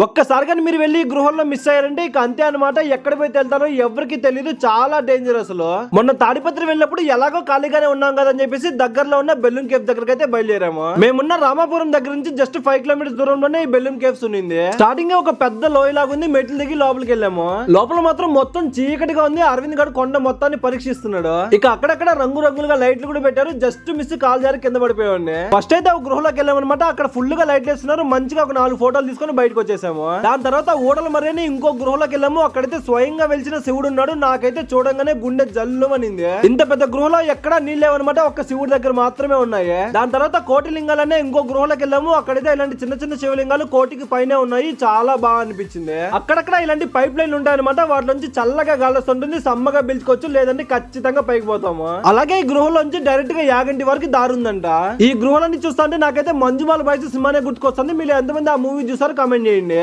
ఒక్కసారి కానీ మీరు వెళ్ళి గృహంలో మిస్ అయ్యారంటే ఇక అంతే అనమాట. ఎక్కడ పోయి వెళ్తారో ఎవరికి తెలియదు, చాలా డేంజర్ అసలు. మొన్న తాడిపత్రి వెళ్ళినప్పుడు ఎలాగో ఖాళీగానే ఉన్నాం కదా అని చెప్పేసి దగ్గరలో ఉన్న బెలూన్ కేవ్స్ దగ్గరకి అయితే బయలుదేరాము. మేమున్న రామాపురం దగ్గర నుంచి జస్ట్ 5 కిలోమీటర్స్ దూరంలోనే ఈ బెలూన్ కేవ్స్ ఉంది. స్టార్టింగ్ ఒక పెద్ద లోయలాగా ఉంది, మెట్లు దిగి లోపలికి వెళ్ళాము. లోపల మాత్రం మొత్తం చీకటిగా ఉంది. అరవింద్ గడు కొండ మొత్తాన్ని పరీక్షిస్తున్నాడు. ఇక అక్కడక్కడ రంగురంగులుగా లైట్లు కూడా పెట్టారు. జస్ట్ మిస్ కాల్ జారి కింద పడిపోయాడు. ఫస్ట్ అయితే ఒక గృహలోకి వెళ్ళామన్నమాట. అక్కడ ఫుల్ గా లైట్లు వేస్తున్నారు. మంచిగా ఒక 4 ఫోటోలు తీసుకొని బయటకు వచ్చేసాము. దాని తర్వాత ఊడల మర్యాని ఇంకో గృహలోకి వెళ్ళాము. అక్కడైతే స్వయంగా వెలిసిన శివుడు ఉన్నాడు. నాకైతే చూడంగానే గుండె జల్లుమనింది. ఇంత పెద్ద గృహలో ఎక్కడా నీళ్ళేవన్నమాట, ఒక్క శివుడి దగ్గర మాత్రమే ఉన్నాయి. దాని తర్వాత కోటి లింగాలనే ఇంకో గృహలోకి వెళ్ళాము. అక్కడైతే ఇలాంటి చిన్న చిన్న శివలింగాలు కోటికి పైనే ఉన్నాయి. చాలా బాగా అనిపించింది. అక్కడక్కడ ఇలాంటి పైప్ లైన్లు ఉంటాయి అనమాట. వాటి నుంచి చల్లగా గాలి వస్తుంటుంది. సమ్మగా పిలుచుకోవచ్చు, లేదంటే ఖచ్చితంగా పైకి పోతాము. అలాగే ఈ గృహలోంచి డైరెక్ట్ గా యాగంటి వరకు దారి ఉందంట. ఈ గృహాలన్నీ చూస్తుంటే నాకైతే మంజుమాల బాయ్స్ సినిమానే గుర్తుకొస్తుంది. మీరు ఎంతమంది ఆ మూవీ చూసారో కామెంట్ చేయండి.